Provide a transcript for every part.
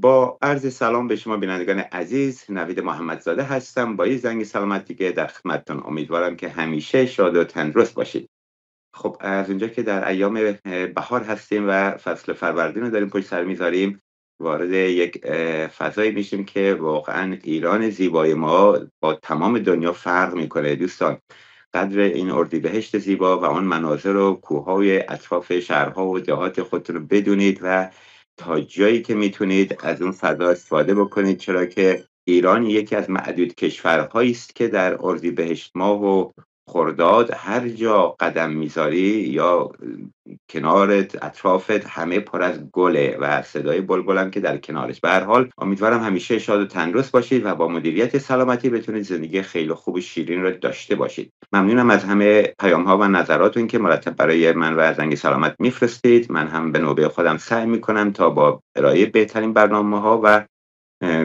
با عرض سلام به شما بینندگان عزیز، نوید محمدزاده هستم با یه زنگ سلامت دیگه در خدمتتون. امیدوارم که همیشه شاد و تندرست باشید. خب از اونجا که در ایام بهار هستیم و فصل فروردین رو داریم پشت سر میذاریم، وارد یک فضایی میشیم که واقعا ایران زیبای ما با تمام دنیا فرق میکنه دوستان. قدر این اردیبهشت زیبا و آن مناظر و کوههای اطراف شهرها و دهات خودتون رو بدونید و تا جایی که میتونید از اون فضا استفاده بکنید، چرا که ایران یکی از معدود کشورهایی است که در اردیبهشت ماه و خرداد هر جا قدم میذاری یا کنارت اطرافت همه پر از گله و صدای بلبلم که در کنارش. به هر حال امیدوارم همیشه شاد و تندرست باشید و با مدیریت سلامتی بتونید زندگی خیلی خوب و شیرین رو داشته باشید. ممنونم از همه پیام ها و نظراتون که مرتب برای من و زنگ سلامت میفرستید. من هم به نوبه خودم سعی میکنم تا با ارائه بهترین برنامه ها و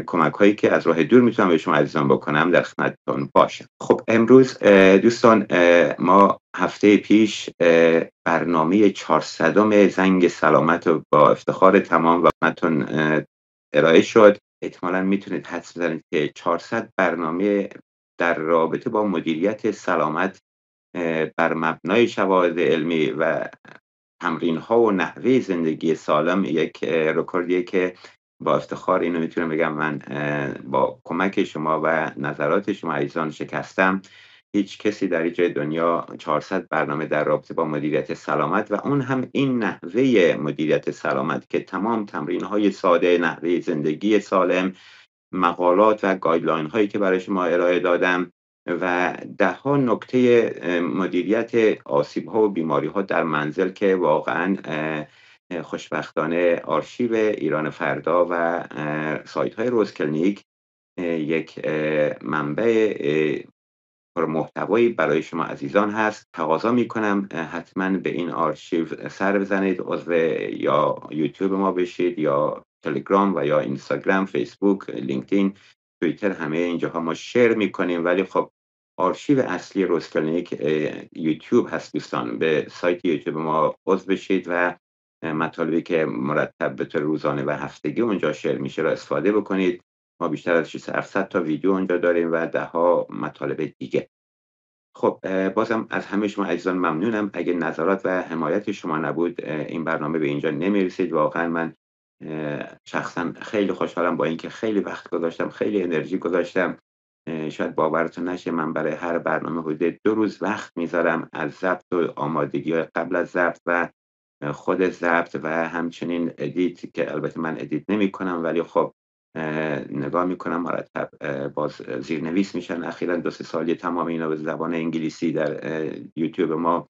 کمک هایی که از راه دور میتونم به شما عزیزان بکنم در خدمتتون باشم. خب امروز دوستان ما هفته پیش برنامه 400 زنگ سلامت رو با افتخار تمام و خدمتتون ارائه شد. احتمالاً میتونید حدس بزنید که 400 برنامه در رابطه با مدیریت سلامت بر مبنای شواهد علمی و تمرین ها و نحوه زندگی سالم یک رکوردیه که با افتخار اینو میتونم بگم من با کمک شما و نظرات شما عزیزان شکستم. هیچ کسی در جای دنیا 400 برنامه در رابطه با مدیریت سلامت و اون هم این نحوه مدیریت سلامت که تمام تمرین های ساده، نحوه زندگی سالم، مقالات و گایدلاین هایی که برای شما ارائه دادم و ده ها نکته مدیریت آسیب ها و بیماری ها در منزل که واقعا خوشبختانه آرشیو ایران فردا و سایت های روز کلینیک یک منبع محتوایی برای شما عزیزان هست. تقاضا میکنم حتما به این آرشیو سر بزنید، عضو یا یوتیوب ما بشید یا تلگرام و یا اینستاگرام، فیسبوک، لینکدین، توییتر، همه اینجاها ما شیر میکنیم. ولی خب آرشیو اصلی روز کلینیک یوتیوب هست دوستان. به سایت یوتیوب ما عضو بشید و مطالبی که مرتب به طور روزانه و هفتگی اونجا شیر میشه را استفاده بکنید. ما بیشتر از 700 تا ویدیو اونجا داریم و ده ها مطالب دیگه. خب بازم از همه شما عزیزان ممنونم. اگه نظرات و حمایت شما نبود این برنامه به اینجا نمیرسید. واقعا من شخصا خیلی خوشحالم با اینکه خیلی وقت گذاشتم، خیلی انرژی گذاشتم. شاید باورتون نشه من برای هر برنامه حدود 2 روز وقت میذارم، از ضبط و آمادگی قبل از ضبط و خود ضبط و همچنین ادیت که البته من ادیت نمی کنم ولی خب نگاه میکنم مرتب باز زیرنویس میشن. اخیراً 2-3 سالی تمام اینا به زبان انگلیسی در یوتیوب ما.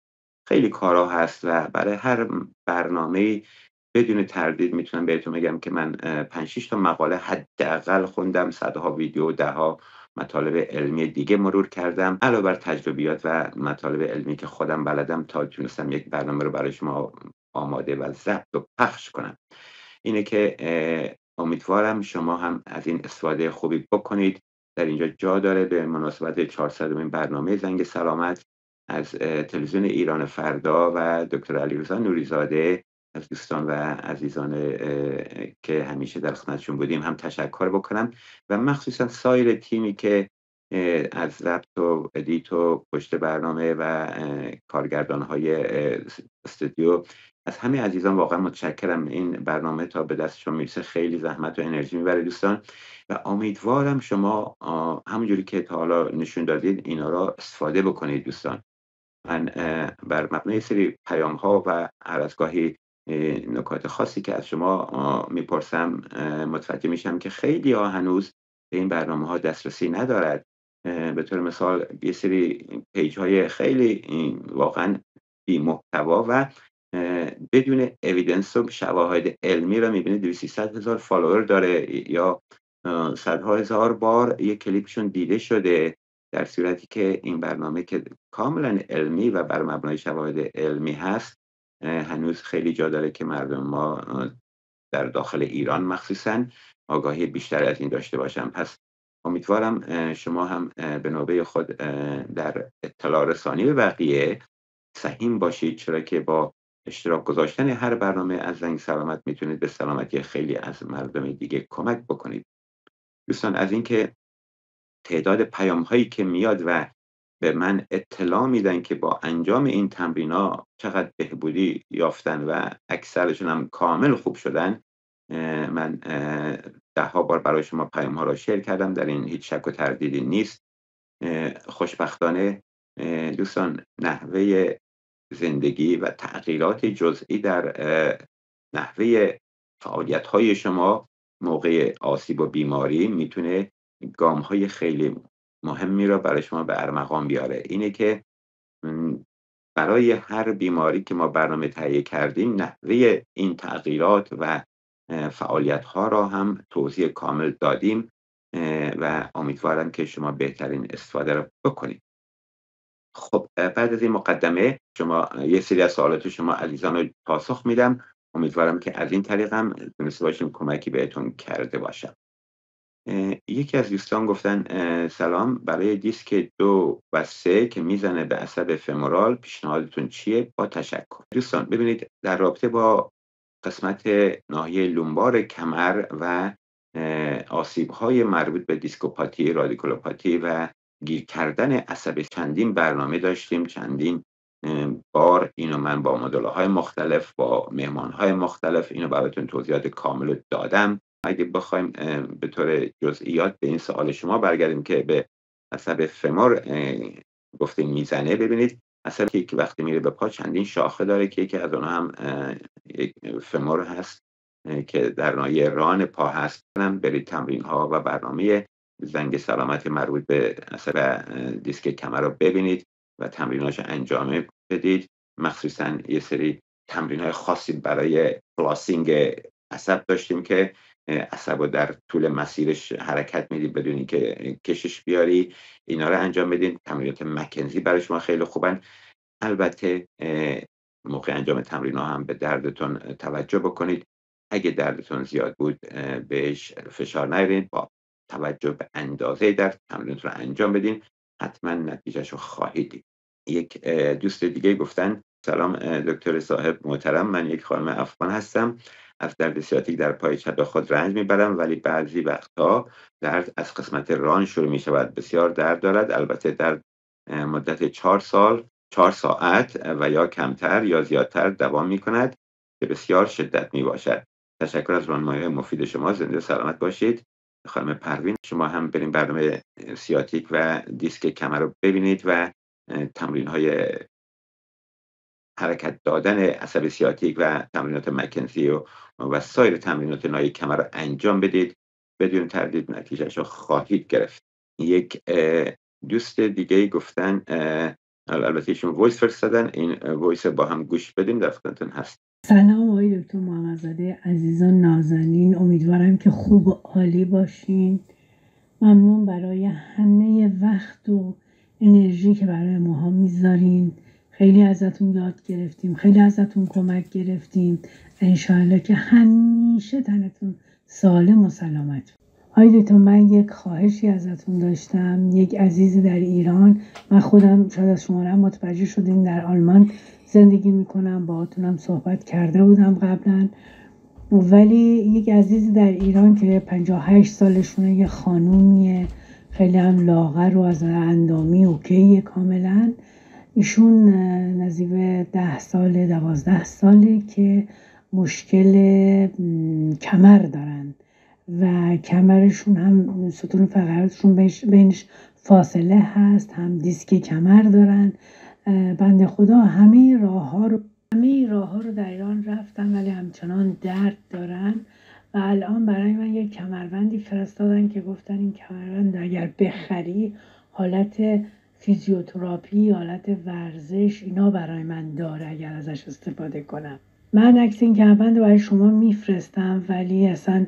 خیلی کارا هست و برای هر برنامه بدون تردید میتونم بهتون بگم که من 5-6 تا مقاله حداقل خوندم، صدها ویدیو، دهها مطالب علمی دیگه مرور کردم، علاوه بر تجربیات و مطالب علمی که خودم بلدم تا تونستم یک برنامه رو برای شما آماده و ضبط و پخش کنم. اینه که امیدوارم شما هم از این استفاده خوبی بکنید. در اینجا جا داره به مناسبت 400 برنامه زنگ سلامت از تلویزیون ایران فردا و دکتر علیرضا نوریزاده، از دوستان و عزیزان که همیشه در خدمتشون بودیم هم تشکر بکنم و مخصوصا سایر تیمی که از ضبط و ادیت و پشت برنامه و کارگردان‌های استودیو، از همه عزیزان واقعا متشکرم. این برنامه تا به دستشون میرسه خیلی زحمت و انرژی میبره دوستان و امیدوارم شما همونجوری که تا حالا نشون دادید اینا را استفاده بکنید دوستان. من بر مبنای سری پیام ها و هر از گاهی نکات خاصی که از شما میپرسم متوجه میشم که خیلی ها هنوز به این برنامه ها دسترسی ندارد. به طور مثال یه سری پیج های خیلی واقعا بی محتوا و بدون اویدنس و شواهد علمی را میبینید 200,000 فالوور داره یا صدها هزار بار یک کلیپشون دیده شده، در صورتی که این برنامه که کاملا علمی و بر مبنای شواهد علمی هست هنوز خیلی جا داره که مردم ما در داخل ایران مخصوصا آگاهی بیشتر از این داشته باشن. پس امیدوارم شما هم به نوبه خود در اطلاع رسانی به بقیه سهیم باشید، چرا که با اشتراک گذاشتن هر برنامه از زنگ سلامت میتونید به سلامتی خیلی از مردم دیگه کمک بکنید. دوستان، از اینکه تعداد پیام هایی که میاد و به من اطلاع میدن که با انجام این تمرین‌ها چقدر بهبودی یافتن و اکثرشون هم کامل خوب شدن، من ده‌ها بار برای شما پیام ها را شیر کردم، در این هیچ شک و تردیدی نیست. خوشبختانه دوستان، نحوه زندگی و تغییرات جزئی در نحوه فعالیت های شما موقع آسیب و بیماری میتونه گام های خیلی مهمی را برای شما به ارمغان بیاره. اینه که برای هر بیماری که ما برنامه تهیه کردیم، نحوه این تغییرات و فعالیت ها را هم توضیح کامل دادیم و امیدوارم که شما بهترین استفاده را بکنید. خب، بعد از این مقدمه شما یه سری از سوالات شما عزیزان رو پاسخ میدم. امیدوارم که از این طریق هم تونسته باشیم کمکی بهتون کرده باشم. یکی از دوستان گفتن سلام، برای دیسک 2 و 3 که میزنه به عصب فمورال پیشنهادتون چیه؟ با تشکر. دوستان ببینید، در رابطه با قسمت ناحیه لومبار کمر و آسیب‌های مربوط به دیسکوپاتی، رادیکولوپاتی و گیر کردن عصب، چندین برنامه داشتیم، چندین بار اینو من با مدل‌های مختلف، با مهمان‌های مختلف اینو براتون توضیحات کامل دادم. اگه بخوایم به طور جزئیات به این سوال شما برگردیم که به عصب فمور گفتیم میزنه، ببینید عصبی که وقتی میره به پا چندین شاخه داره که یکی از اونها هم یک فمور هست که در ناحیه ران پا هست. برید تمرین ها و برنامه زنگ سلامت مربوط به عصب دیسک کمر رو ببینید و تمریناش انجام بدید. مخصوصا یه سری تمرین های خاصی برای پلاسینگ عصب داشتیم که عصب رو در طول مسیرش حرکت میدید بدونی که کشش بیاری. اینا رو انجام بدین. تمرینات مکنزی برای شما خیلی خوبن. البته موقع انجام تمرین ها هم به دردتون توجه بکنید. اگه دردتون زیاد بود بهش فشار نیارید، با توجه به اندازه درد تمرینات رو انجام بدین، حتما نتیجهش رو خواهید دید. یک دوست دیگه گفتن سلام دکتر صاحب محترم، من یک خانم افغان هستم، از درد سیاتیک در پای چپ خود رنج میبرم، ولی بعضی وقتها درد از قسمت ران شروع می شود. بسیار درد دارد، البته در مدت 4 ساعت و یا کمتر یا زیادتر دوام می کند که بسیار شدت می باشد. تشکر از راهنمایی مفید شما، زنده سلامت باشید. خانم پروین، شما هم بریم برنامه سیاتیک و دیسک کمر رو ببینید و تمرین های حرکت دادن عصب سیاتیک و تمرینات مکنزی و سایر تمرینات ناحیه کمر رو انجام بدید. بدون تردید نتیجهش رو خواهید گرفت. یک دوست دیگه گفتن، البته ایشون وایس فرستادن، این وایس با هم گوش بدیم، در خدمتتون هست. سلام آقای دکتر محمدزاده عزیزان نازنین، امیدوارم که خوب و عالی باشین. ممنون برای همه وقت و انرژی که برای ماها میذارین. خیلی ازتون یاد گرفتیم، خیلی ازتون کمک گرفتیم. انشاءالله که همیشه تنتون سالم و سلامت. آقای دکتر، من یک خواهشی ازتون داشتم. یک عزیزی در ایران، من خودم شاید از شما هم متوجه شدین در آلمان زندگی میکنم، باهاتونم صحبت کرده بودم قبلا، ولی یک عزیزی در ایران که 58 سالشونه، یه خانومیه خیلی هم لاغر و از اندامی اوکیه کاملا. ایشون نزدیک 12 ساله که مشکل کمر دارن و کمرشون هم ستون فقراتشون بینش فاصله هست، هم دیسک کمر دارن. بنده خدا همه راه ها رو در ایران رفتن ولی همچنان درد دارن و الان برای من یک کمربندی فرستادن که گفتن این کمربند اگر بخری حالت فیزیوتراپی، حالت ورزش اینا برای من داره اگر ازش استفاده کنم. من عکس این کمربند رو برای شما میفرستم، ولی اصلا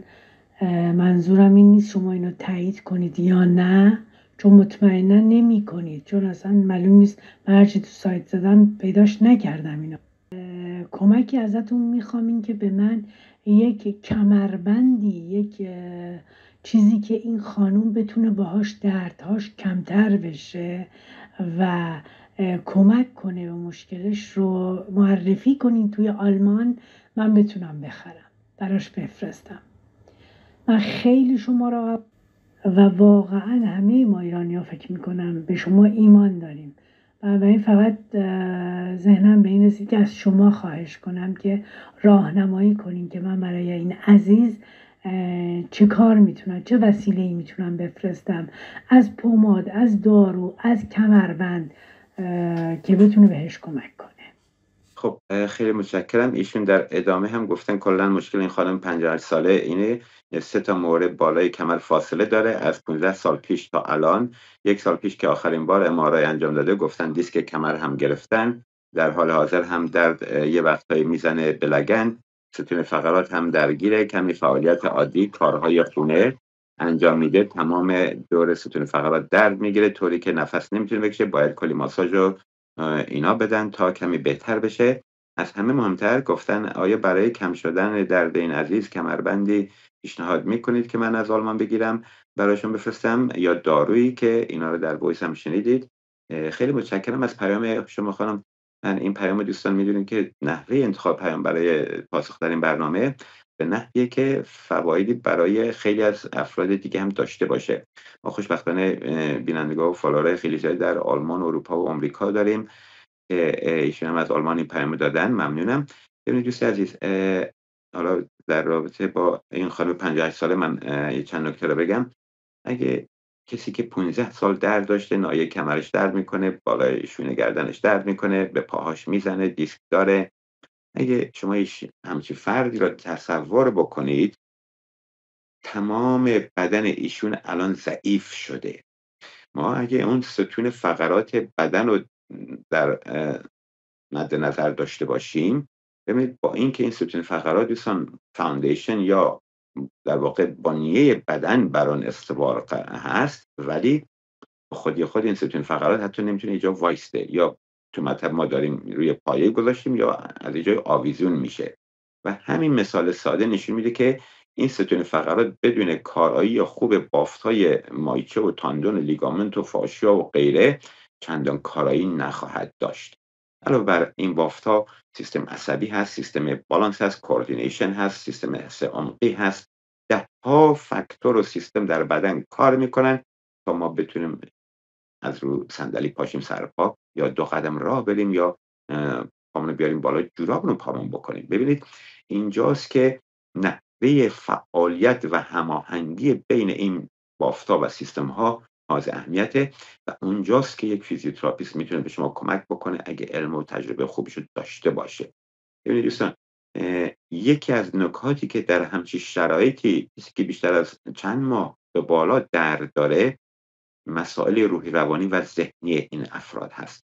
منظورم این نیست شما اینو تایید کنید یا نه، چون مطمئنا نمی کنید، چون اصلا معلوم نیست. من هرچی تو سایت زدم پیداش نکردم اینو. کمکی ازتون میخوام این که به من یک کمربندی، یک چیزی که این خانوم بتونه باهاش دردهاش کمتر بشه و کمک کنه به مشکلش رو معرفی کنین توی آلمان، من بتونم بخرم براش بفرستم. من خیلی شما را و واقعا همه ما ایرانی ها فکر میکنم به شما ایمان داریم و این فقط ذهنم به این رسید که از شما خواهش کنم که راهنمایی کنین که من برای این عزیز چه کار میتونم، چه وسیله‌ای میتونم بفرستم، از پماد، از دارو، از کمربند که بتونه بهش کمک کنه. خب خیلی متشکرم. ایشون در ادامه هم گفتن کلا مشکل این خانم 58 ساله اینه 3 تا مورد بالای کمر فاصله داره از 15 سال پیش تا الان. 1 سال پیش که آخرین بار ام‌آرآی انجام داده گفتن دیسک کمر هم گرفتن. در حال حاضر هم درد یه وقتایی میزنه به لگن، ستون فقرات هم درگیره، کمی فعالیت عادی کارهای خونه انجام میده، تمام دور ستون فقرات درد میگیره طوری که نفس نمیتونه بکشه، باید کلی ماساژ و اینا بدن تا کمی بهتر بشه. از همه مهمتر گفتن آیا برای کم شدن درد این عزیز کمربندی پیشنهاد میکنید که من از آلمان بگیرم براشون بفرستم یا دارویی که اینا رو در وایس هم شنیدید؟ خیلی متشکرم از پیام شما خانم. من این پیام دوستان میدونید که نحوه انتخاب پیام برای پاسخ در این برنامه به نحویه که فوایدی برای خیلی از افراد دیگه هم داشته باشه. ما خوشبختانه بینندگان و فالوورای خیلی زیادی در آلمان، اروپا و آمریکا داریم که ایشون هم از آلمان این پیام دادن. ممنونم. ببینید دوست عزیز، حالا در رابطه با این خانم 58 ساله من یه چند نکته رو بگم. اگه کسی که 15 سال درد داشته، ناحیه کمرش درد میکنه، بالای شونه گردنش درد میکنه، به پاهاش میزنه، دیسک داره، اگه شما همچین فردی را تصور بکنید، تمام بدن ایشون الان ضعیف شده. ما اگه اون ستون فقرات بدن رو در مد نظر داشته باشیم، ببینید با اینکه این ستون فقرات دوستان فاندیشن یا در واقع بنیه بدن بر آن استوار هست، ولی خودی خود این ستون فقرات حتی نمیتونه اینجا وایسته، یا تو مطب ما داریم روی پایه گذاشتیم یا از اینجا آویزون میشه. و همین مثال ساده نشون میده که این ستون فقرات بدون کارایی یا خوب بافت‌های مایچه و تاندون و لیگامنت و فاشیا و غیره چندان کارایی نخواهد داشت. علاوه بر این بافت‌ها سیستم عصبی هست، سیستم بالانس هست، کوردینیشن هست، سیستم حس عمقی هست. ده ها فاکتور و سیستم در بدن کار میکنن تا ما بتونیم از رو صندلی پاشیم سر پا، یا 2 قدم راه بریم، یا پامون رو بیاریم بالا، جورابمون رو پامون بکنیم. ببینید اینجاست که نحوه فعالیت و هماهنگی بین این بافت‌ها و سیستم‌ها حائز اهمیته و اونجاست که یک فیزیوتراپیست میتونه به شما کمک بکنه اگه علم و تجربه خوبیشو داشته باشه. ببینید دوستان، یکی از نکاتی که در همچین شرایطی کسی که بیشتر از چند ماه به بالا درد داره، مسائل روحی روانی و ذهنی این افراد هست.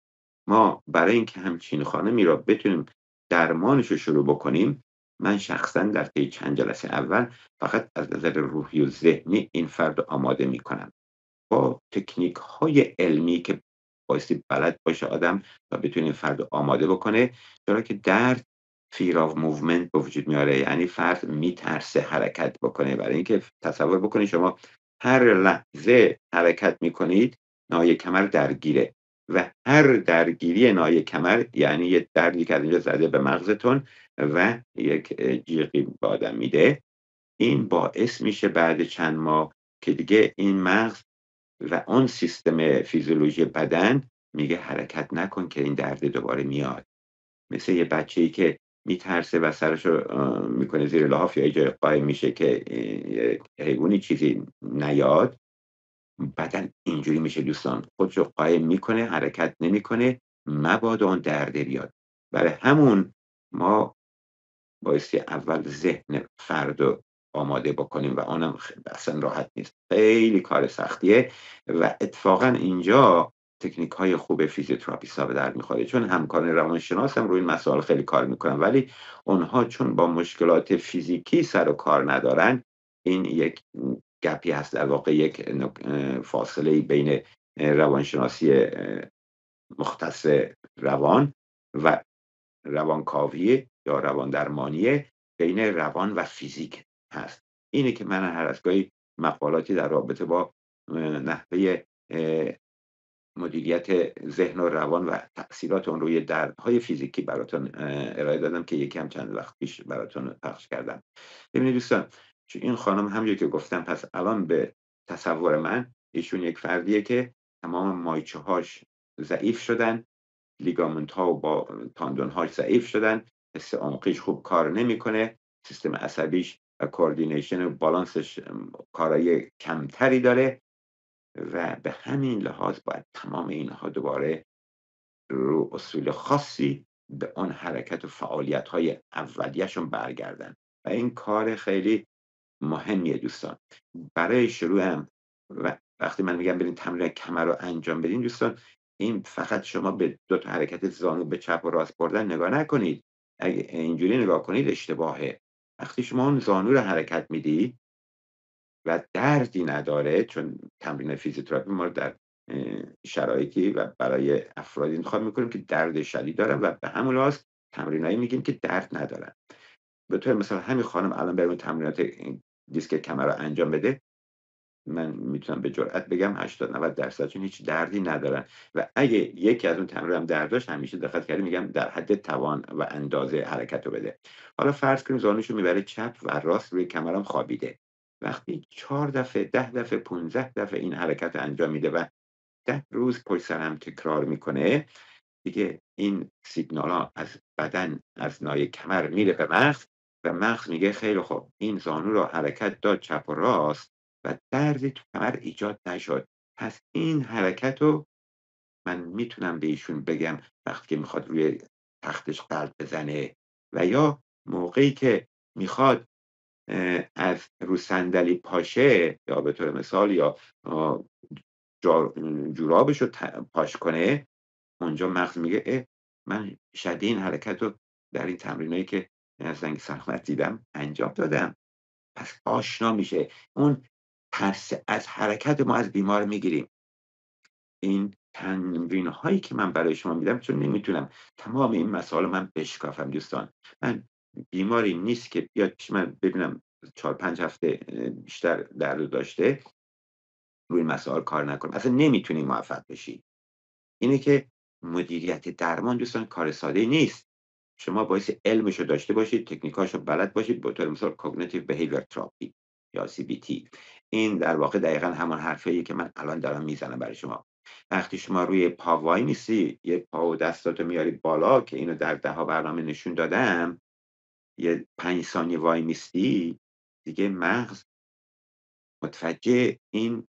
ما برای اینکه همچین خانمی را بتونیم درمانش رو شروع بکنیم، من شخصا در طی چند جلسه اول فقط از نظر روحی و ذهنی این فرد رو آماده میکنم با تکنیک های علمی که بایستی بلد باشه آدم و بتونه این فرد رو آماده بکنه، چرا که درد fear of movement به وجود میاره، یعنی فرد میترسه حرکت بکنه. برای اینکه تصور بکنید شما هر لحظه حرکت میکنید، ناحیه کمر درگیره و هر درگیری ناحیه کمر یعنی یه دردی که از اینجا زده به مغزتون و یک جیغی به آدم میده. این باعث میشه بعد چند ماه که دیگه این مغز و اون سیستم فیزیولوژی بدن میگه حرکت نکن که این درد دوباره میاد. مثل یه بچه‌ای که میترسه و سرشو میکنه زیر لحاف یا جای قایم میشه که حیوانی چیزی نیاد، بدن اینجوری میشه دوستان، خودشو قایم میکنه، حرکت نمیکنه، مبادا اون درد بیاد. برای همون ما بایستی اول ذهن فرد رو آماده بکنیم و اونم اصلا راحت نیست، خیلی کار سختیه و اتفاقا اینجا تکنیک های خوب فیزیوتراپیست ها به درد میخوره، چون همکاران روانشناس هم روی این مسائل خیلی کار میکنن، ولی اونها چون با مشکلات فیزیکی سر و کار ندارن، این یک گپی هست، در واقع یک فاصله بین روانشناسی مختص روان و روانکاوی یا روان درمانی، بین روان و فیزیک هست. اینه که من هر از گاهی مقالاتی در رابطه با نحوه مدیریت ذهن و روان و تأثیرات اون روی دردهای فیزیکی براتون ارائه دادم که یکی هم چند وقت پیش براتون پخش کردم. ببینید دوستان، این خانم همونجور که گفتم، پس الان به تصور من ایشون یک فردیه که تمام مایچه هاش ضعیف شدن، لیگامنت ها و با تاندون هاش ضعیف شدن، حس عمقیش خوب کار نمیکنه، سیستم عصبیش و کوردینیشن و بالانسش کارایی کمتری داره و به همین لحاظ باید تمام اینها دوباره رو اصول خاصی به اون حرکت و فعالیت های اولیه‌شون برگردن و این کار خیلی مهمیه دوستان. برای شروع هم وقتی من میگم برین تمرین کمر رو انجام بدین دوستان، این فقط شما به دو تا حرکت زانو به چپ و راست بردن نگاه نکنید. اگه اینجوری نگاه کنید اشتباهه. وقتی شما اون زانو رو حرکت میدی و دردی نداره، چون تمرین فیزیوتراپی ما در شرایطی و برای افرادی انتخاب میکنیم که درد شدید دارن و به همون لحاظ تمرینایی میگیم که درد ندارن. به طور مثال همین خانم الان بریم تمرینات دیسک کمر رو انجام بده، من میتونم به جرئت بگم 80-90% هیچ دردی ندارن و اگه یکی از اون تمرین هم درد داشت، همیشه دقت کردی میگم در حد توان و اندازه حرکت رو بده. حالا فرض کنیم زانوشو میبره چپ و راست روی کمرم خوابیده. وقتی 4 دفعه 10 دفعه 15 دفعه این حرکت رو انجام میده و 10 روز پشت سر هم تکرار میکنه، دیگه این سیگنال ها از بدن، از نای کمر میره به مغز و مغز میگه خیلی خوب، این زانو رو حرکت داد چپ و راست و دردی تو کمر ایجاد نشد، پس این حرکت رو من میتونم به ایشون بگم وقتی که میخواد روی تختش قلب بزنه و یا موقعی که میخواد از رو صندلی پاشه، یا به طور مثال یا جورابش رو پاش کنه، اونجا مغز میگه من شاید این حرکت رو در این تمرینایی که از زنگ سلامت دیدم انجام دادم. پس آشنا میشه. اون ترس از حرکت ما از بیمار میگیریم. این تمرین هایی که من برای شما میدم، چون نمیتونم تمام این مسائل من بشکافم دوستان، من بیماری نیست که بیاد پیش من ببینم 4-5 هفته بیشتر درد داشته روی مسائل کار نکنم، اصلا نمیتونی موفق بشی. اینه که مدیریت درمان دوستان کار ساده نیست. شما باید علمشو داشته باشید، تکنیکاشو بلد باشید، به طور مثال کوگنیتیو بیهیویر تراپی یا CBT. این در واقع دقیقا همون حرفیه که من الان دارم میزنم برای شما. وقتی شما روی پا وای میسی، یه پا و دستاتو میاری بالا که اینو در 10 برنامه نشون دادم، یه 5 ثانیه وای میستی، دیگه مغز متوجه این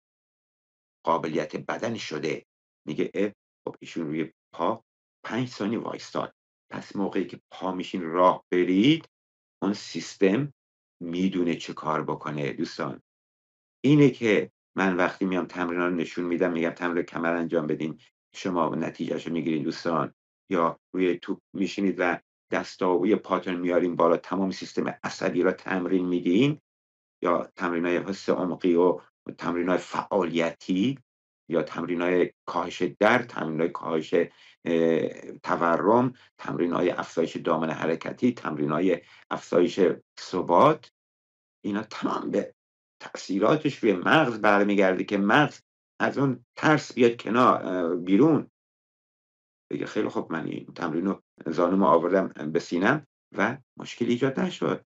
قابلیت بدن شده، میگه خب ایشون روی پا 5 ثانیه وایستاد، پس موقعی که پا میشین راه برید، اون سیستم میدونه چه کار بکنه. دوستان اینه که من وقتی میام تمرین رو نشون میدم، میگم تمرین کمر انجام بدین، شما نتیجهشو میگیرین دوستان. یا روی توپ میشینید و دستا و یه پاتون میارین بالا، تمام سیستم عصبی را تمرین میدین، یا تمرینای حس عمقی و تمرینای فعالیتی، یا تمرینای کاهش درد، تمرینای کاهش تورم، تمرینای افزایش دامن حرکتی، تمرینای افزایش ثبات، اینا تمام به تأثیراتش روی مغز برمیگرده که مغز از اون ترس بیاد کنار بیرون، بگه خیلی خب من این تمرین رو زانومو آوردم به سینم و مشکل ایجاد نشد،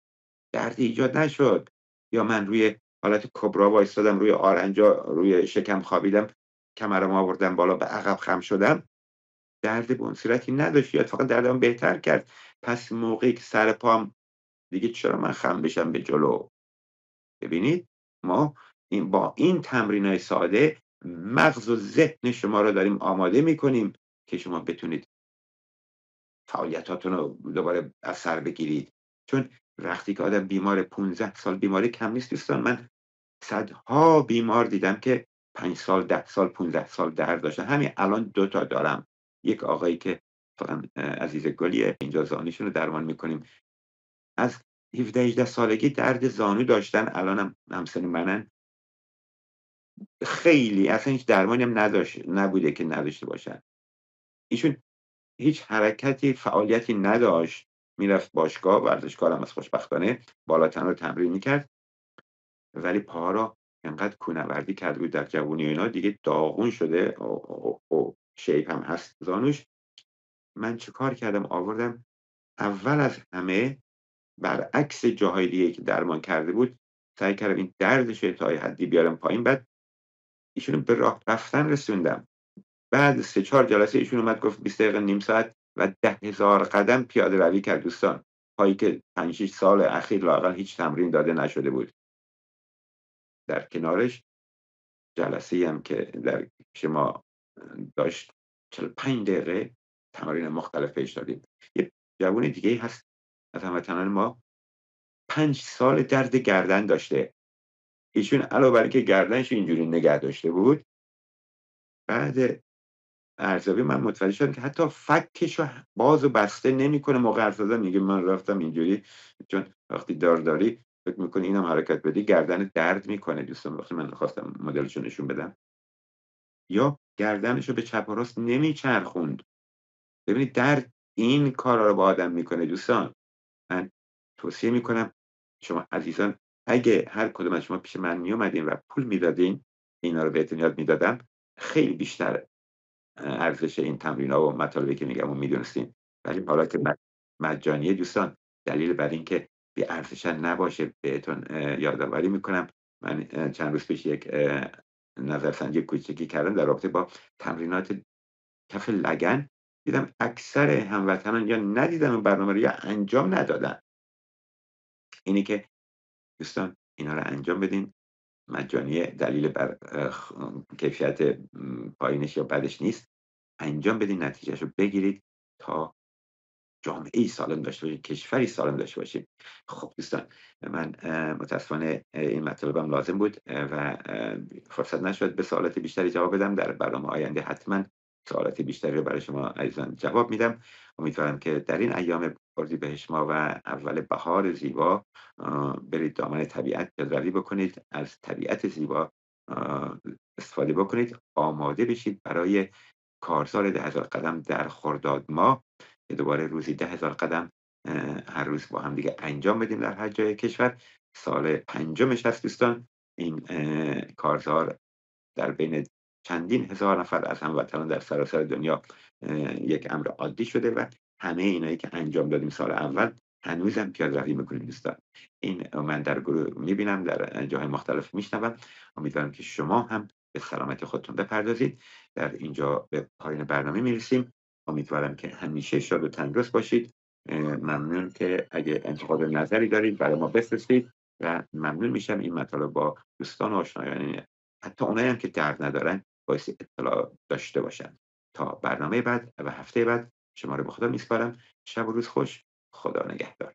دردی ایجاد نشد. یا من روی حالت کبرا وایستادم، روی آرنجا روی شکم خوابیدم، کمرم آوردم بالا، به عقب خم شدم، درد به اون صورتی نداشت، یا فقط دردم بهتر کرد. پس موقعی که سر پام دیگه چرا من خم بشم به جلو؟ ببینید ما با این تمرینای ساده مغز و ذهن شما رو داریم آماده میکنیم که شما بتونید فعالیتاتون رو دوباره از سر بگیرید. چون وقتی که آدم بیمار 15 سال، بیماری کم نیست دوستان. من صدها بیمار دیدم که 5 سال 10 سال 15 سال درد داشتن. همین الان 2 تا دارم. یک آقایی که فقط عزیز گلیه، اینجا زانوشون رو درمان میکنیم، از 17-18 سالگی درد زانو داشتن، الان هم سن منن، خیلی اصلا هیچ درمانی هم نبوده که نداشته باشن. ایشون هیچ حرکتی فعالیتی نداشت، میرفت باشگاه، ورزشکارم از خوشبختانه، بالاتن رو تمرین میکرد، ولی پاها رو انقدر کوهنوردی کرده بود در جوونی و اینا، دیگه داغون شده و شیپ هم هست زانوش. من چه کار کردم؟ آوردم اول از همه برعکس جاهای دیگه که درمان کرده بود، سعی کردم این دردش تا حدی بیارم پایین. بعد ایشونو به راه رفتن رسوندم. بعد 3-4 جلسه ایشون اومد گفت 20 دقیقه نیم ساعت و 10,000 قدم پیاده روی کرد دوستان، هایی که 5-6 سال اخیر لااقل هیچ تمرین داده نشده بود. در کنارش جلسه هم که در پیش ما داشت 45 دقیقه تمارین مختلف پیش دادیم. یه جوون دیگه هست از هموطنان ما، 5 سال درد گردن داشته. ایشون علاوه بر اینکه گردنش اینجوری نگه داشته بود، بعد ارزیابی من متوجه شدم که حتی فکشو باز و بسته نمیکنه موقع حرف زدن. میگه من رفتم اینجوری، چون وقتی داری فکر میکنی اینم حرکت بدی گردن درد میکنه. دوستان وقتی من خواستم مدلشو نشون بدم، یا گردنشو به چپ و راست نمیچرخوند. ببینید درد این کارا رو با آدم میکنه. دوستان من توصیه میکنم شما عزیزان، اگه هر کدوم از شما پیش من میومدین و پول میدادین، اینا رو بهتون یاد میدادم، خیلی بیشتر ارزش این تمرین‌ها و مطالبی که میگم و میدونستین. ولی حالا که مجانیه دوستان، دلیل بر این که بی ارزش نباشه بهتون یادآوری میکنم. من چند روز پیش یک نظرسنجی کوچکی کردم در رابطه با تمرینات کف لگن. دیدم اکثر هموطنان یا ندیدن اون برنامه رو یا انجام ندادن. اینی که دوستان اینا رو انجام بدین، مجانیه، دلیل بر کیفیت پایینش یا بدش نیست. انجام بدین، نتیجهش رو بگیرید تا جامعه سالم داشته باشیم، کشوری سالم داشته باشیم. خب دوستان من متاسفانه این مطالبم لازم بود و فرصت نشد به سوالات بیشتری جواب بدم. در برنامه آینده حتما سوالات بیشتری رو برای شما عزیزان جواب میدم. امیدوارم که در این ایام اردیبهشت ماه و اول بهار زیبا برید دامن طبیعت پیاده‌روی بکنید، از طبیعت زیبا استفاده بکنید، آماده بشید برای کارزار 10,000 قدم در خرداد ماه که دوباره روزی 10,000 قدم هر روز با هم دیگه انجام بدیم در هر جای کشور. سال 5مش هست دوستان. این کارزار در بین چندین هزار نفر از هموطنان در سراسر دنیا یک امر عادی شده و همه اینایی که انجام دادیم سال اول هنوزم پیاده‌روی میکنیم دوستان. این من در گروه میبینم، در جاهای مختلف میشنوم. امیدوارم که شما هم به سلامت خودتون بپردازید. در اینجا به پایان برنامه میرسیم. امیدوارم که همیشه شاد و تندرست باشید. ممنون که اگه انتقاد و نظری دارید برای ما بفرستید و ممنون میشم این مطالب با دوستان و آشنایان، حتی اونایی هم که درد ندارن، باعث اطلاع داشته باشن. تا برنامه بعد و هفته بعد شما رو به خدا میسپارم. شب و روز خوش. خدا نگهدار.